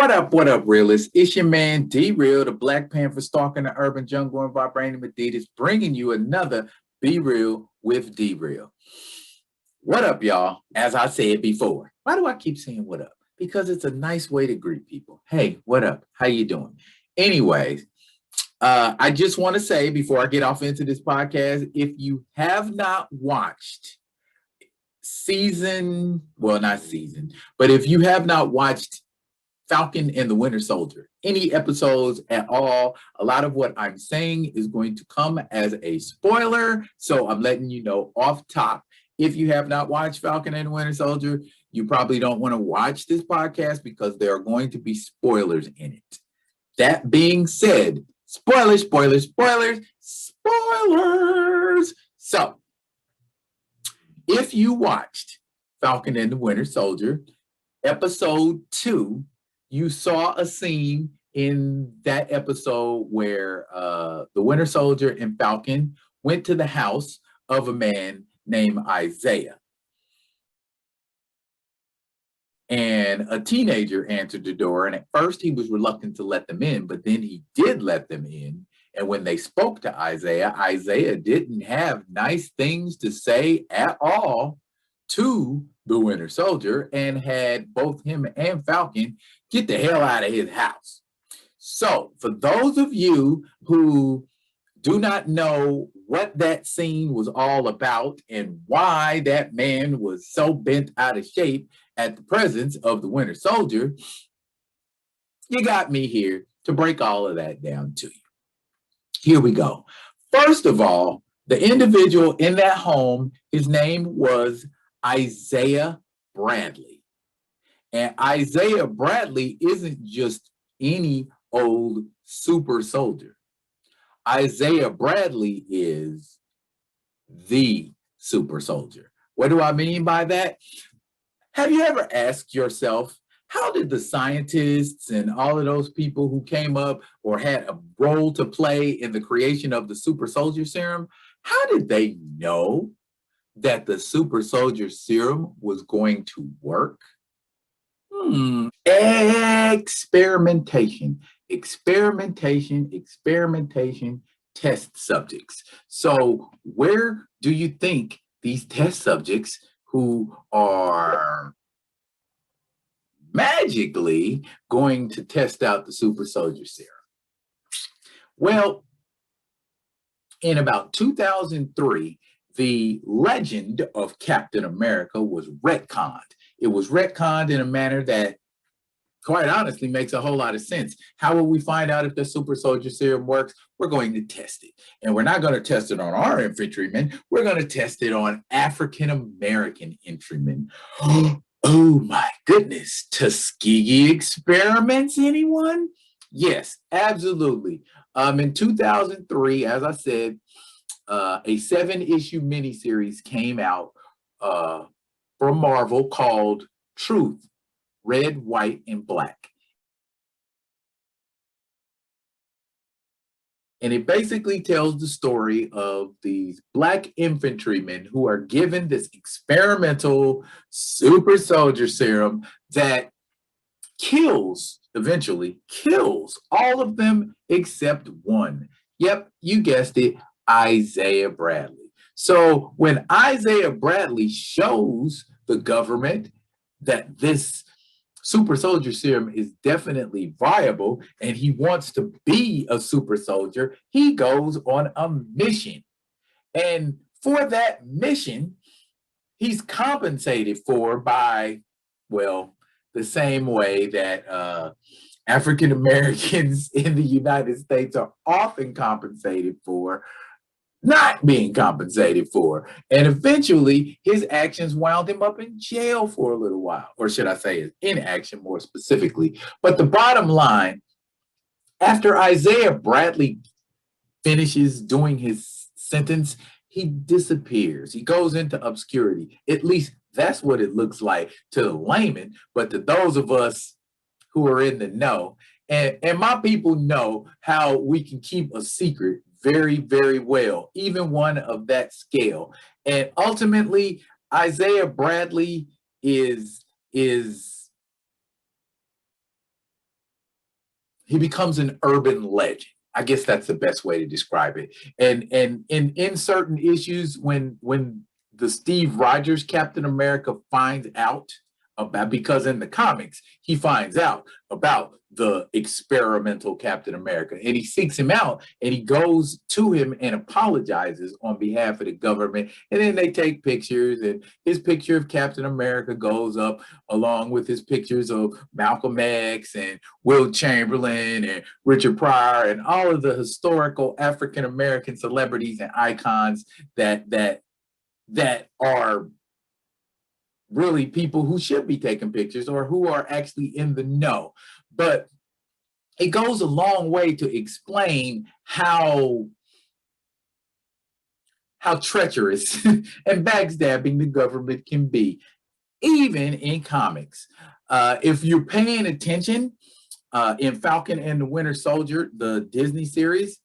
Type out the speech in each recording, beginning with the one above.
What up, realists? It's your man, D-Real, the Black Panther stalking the urban jungle and vibrating Adidas, bringing you another Be Real with D-Real. What up, y'all? As I said before, why do I keep saying what up? Because it's a nice way to greet people. Hey, what up? How you doing? Anyways, I just want to say before I get off into this podcast, if you have not watched but if you have not watched Falcon and the Winter Soldier, any episodes at all, a lot of what I'm saying is going to come as a spoiler. So I'm letting you know off top. If you have not watched Falcon and the Winter Soldier, you probably don't want to watch this podcast because there are going to be spoilers in it. That being said, spoilers. So if you watched Falcon and the Winter Soldier, episode 2, you saw a scene in that episode where the Winter Soldier and Falcon went to the house of a man named Isaiah. And a teenager answered the door, and at first he was reluctant to let them in, but then he did let them in. And when they spoke to Isaiah, Isaiah didn't have nice things to say at all to the Winter Soldier and had both him and Falcon get the hell out of his house. So for those of you who do not know what that scene was all about and why that man was so bent out of shape at the presence of the Winter Soldier, you got me here to break all of that down to you. Here we go. First of all, the individual in that home, his name was Isaiah Bradley. And Isaiah Bradley isn't just any old super soldier. Isaiah Bradley is the super soldier. What do I mean by that? Have you ever asked yourself, how did the scientists and all of those people who came up or had a role to play in the creation of the super soldier serum, how did they know that the super soldier serum was going to work? Experimentation, test subjects. So where do you think these test subjects who are magically going to test out the super soldier serum? Well, in about 2003, the legend of Captain America was retconned. It was retconned in a manner that, quite honestly, makes a whole lot of sense. How will we find out if the super soldier serum works? We're going to test it. And we're not going to test it on our infantrymen. We're going to test it on African-American infantrymen. Oh my goodness. Tuskegee experiments, anyone? Yes, absolutely. In 2003, as I said, a 7-issue miniseries came out from Marvel called Truth, Red, White, and Black. And it basically tells the story of these Black infantrymen who are given this experimental super soldier serum that eventually kills all of them except one. Yep, you guessed it, Isaiah Bradley. So when Isaiah Bradley shows the government that this super soldier serum is definitely viable and he wants to be a super soldier, he goes on a mission. And for that mission, he's compensated for by, well, the same way that African Americans in the United States are often compensated for not being compensated for. And eventually his actions wound him up in jail for a little while, or should I say his inaction more specifically. But the bottom line, after Isaiah Bradley finishes doing his sentence, he disappears. He goes into obscurity. At least that's what it looks like to the layman, but to those of us who are in the know, and my people know how we can keep a secret very, very well, even one of that scale. And ultimately, Isaiah Bradley is he becomes an urban legend. I guess that's the best way to describe it. And in certain issues, when the Steve Rogers Captain America finds out about, because in the comics he finds out about the experimental Captain America, and he seeks him out, and he goes to him and apologizes on behalf of the government, and then they take pictures, and his picture of Captain America goes up along with his pictures of Malcolm X and Will Chamberlain and Richard Pryor and all of the historical African American celebrities and icons that are really people who should be taking pictures or who are actually in the know. But it goes a long way to explain how treacherous and backstabbing the government can be, even in comics. If you're paying attention, in Falcon and the Winter Soldier, the Disney series,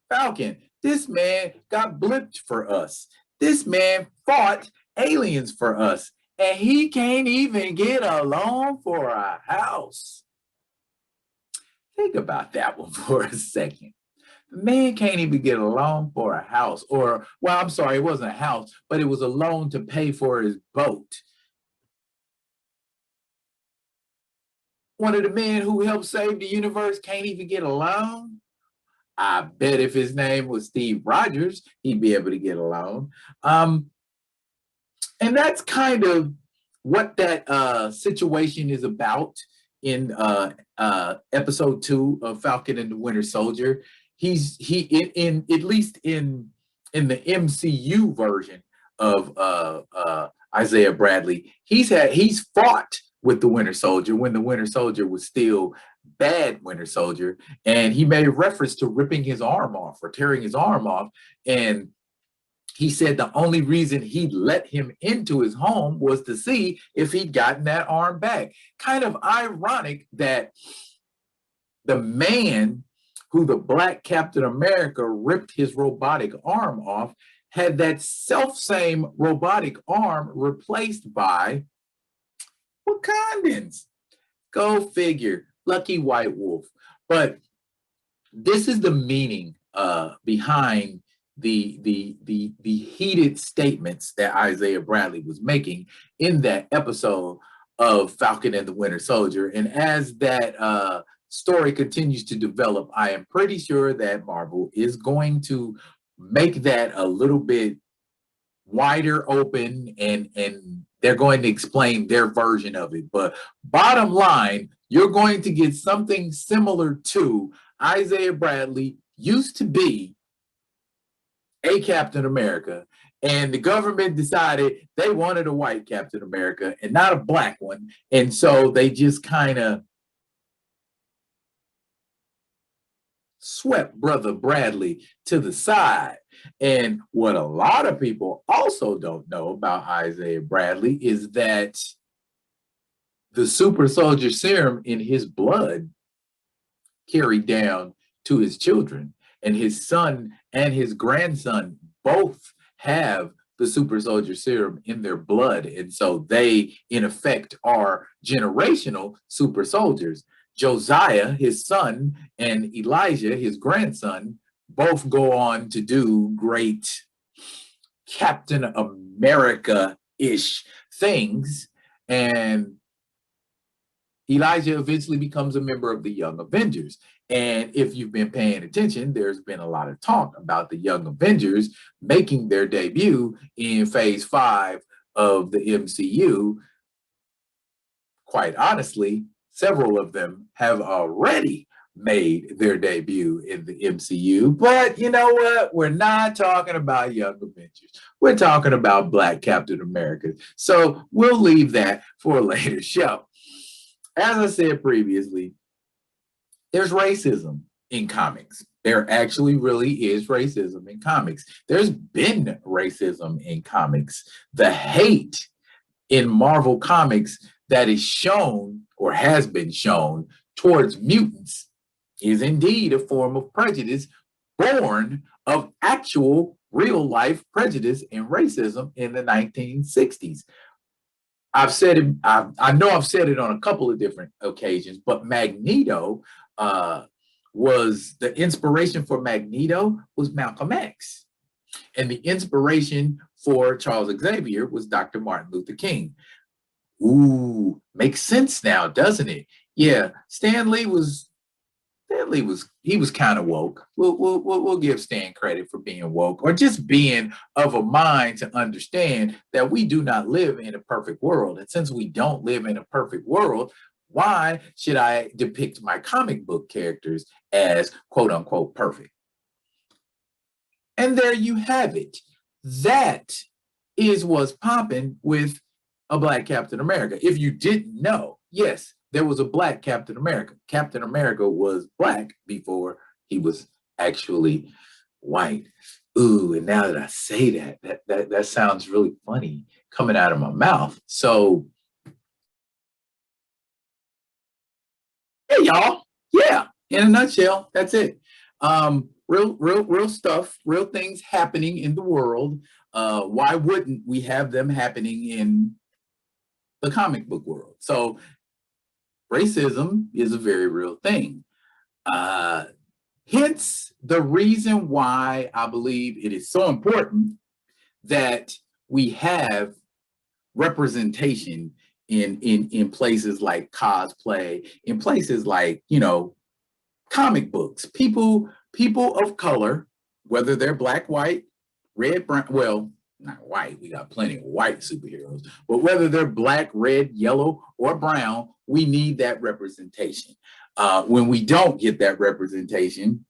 Falcon, this man got blipped for us. This man fought aliens for us, and he can't even get a loan for a house. Think about that one for a second. The man can't even get a loan for a house, or, well, I'm sorry, it wasn't a house, but it was a loan to pay for his boat. One of the men who helped save the universe can't even get a loan. I bet if his name was Steve Rogers, he'd be able to get a loan. And that's kind of what that situation is about in episode 2 of Falcon and the Winter Soldier. He in at least in the MCU version of Isaiah Bradley, he's fought with the Winter Soldier when the Winter Soldier was still bad Winter Soldier, and he made reference to ripping his arm off or tearing his arm off, and he said the only reason he let him into his home was to see if he'd gotten that arm back. Kind of ironic that the man who the Black Captain America ripped his robotic arm off had that self-same robotic arm replaced by Wakandans. Go figure. Lucky white wolf. But this is the meaning behind the heated statements that Isaiah Bradley was making in that episode of Falcon and the Winter Soldier. And as that story continues to develop, I am pretty sure that Marvel is going to make that a little bit wider open, and they're going to explain their version of it. But bottom line, you're going to get something similar to Isaiah Bradley used to be a Captain America, and the government decided they wanted a white Captain America and not a black one. And so they just kind of swept Brother Bradley to the side. And what a lot of people also don't know about Isaiah Bradley is that the super soldier serum in his blood carried down to his children, and his son and his grandson both have the super soldier serum in their blood. And so they, in effect, are generational super soldiers. Josiah, his son, and Elijah, his grandson, both go on to do great Captain America-ish things. And Elijah eventually becomes a member of the Young Avengers. And if you've been paying attention, there's been a lot of talk about the Young Avengers making their debut in Phase 5 of the MCU. Quite honestly, several of them have already made their debut in the MCU. But you know what? We're not talking about Young Avengers. We're talking about Black Captain America. So we'll leave that for a later show. As I said previously, there's racism in comics. There actually really is racism in comics. There's been racism in comics. The hate in Marvel Comics that is shown or has been shown towards mutants is indeed a form of prejudice born of actual real life prejudice and racism in the 1960s. I've said it, I know I've said it on a couple of different occasions, but Magneto was the inspiration for Magneto was Malcolm X. And the inspiration for Charles Xavier was Dr. Martin Luther King. Ooh, makes sense now, doesn't it? Yeah, Stanley was kind of woke. We'll give Stan credit for being woke, or just being of a mind to understand that we do not live in a perfect world. And since we don't live in a perfect world, why should I depict my comic book characters as quote unquote perfect? And there you have it. That is what's popping with a Black Captain America. If you didn't know, yes, there was a Black Captain America. Captain America was Black before he was actually white. Ooh, and now that I say that sounds really funny coming out of my mouth. So, hey, y'all. Yeah, in a nutshell, that's it. Real stuff, real things happening in the world. Why wouldn't we have them happening in the comic book world? So racism is a very real thing. Hence the reason why I believe it is so important that we have representation in places like cosplay, in places like, comic books. People of color, whether they're black, white, red, brown, well, not white, we got plenty of white superheroes, but whether they're black, red, yellow, or brown, we need that representation. When we don't get that representation,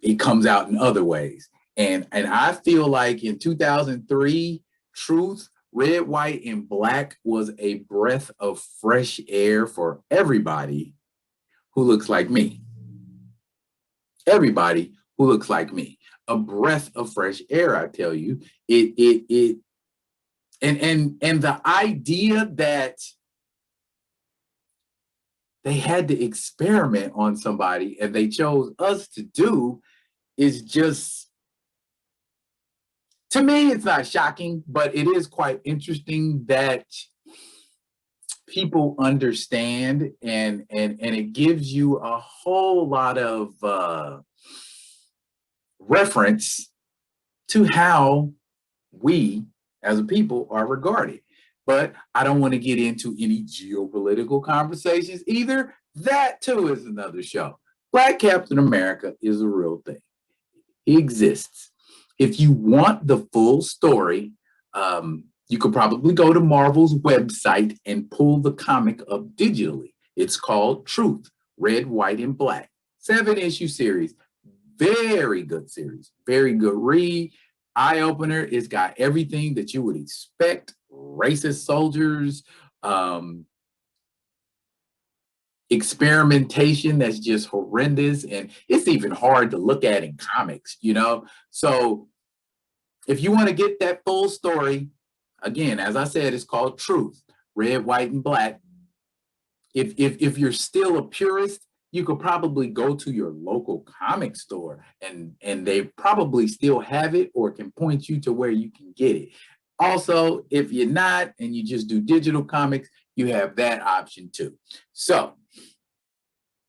it comes out in other ways. And I feel like in 2003, Truth, Red, White, and Black was a breath of fresh air for everybody who looks like me. Everybody who looks like me. A breath of fresh air, I tell you. And the idea that they had to experiment on somebody and they chose us to do is just, to me, it's not shocking, but it is quite interesting that people understand, and it gives you a whole lot of reference to how we as a people are regarded. But I don't want to get into any geopolitical conversations either. That too is another show. Black Captain America is a real thing. He exists. If you want the full story, you could probably go to Marvel's website and pull the comic up digitally. It's called Truth, Red, White, and Black. 7-issue series. Very good series. Very good read. Eye-opener. It's got everything that you would expect. Racist soldiers. Experimentation that's just horrendous. And it's even hard to look at in comics, So if you want to get that full story, again, as I said, it's called Truth, Red, White, and Black. If you're still a purist, you could probably go to your local comic store and they probably still have it or can point you to where you can get it. Also, if you're not and you just do digital comics, you have that option too. So,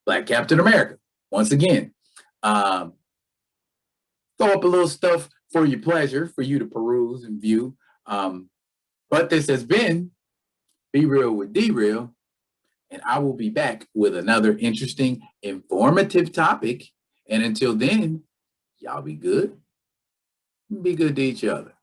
Black Captain America, once again, throw up a little stuff for your pleasure, for you to peruse and view. But this has been Be Real with D-Real, and I will be back with another interesting, informative topic. And until then, y'all be good. Be good to each other.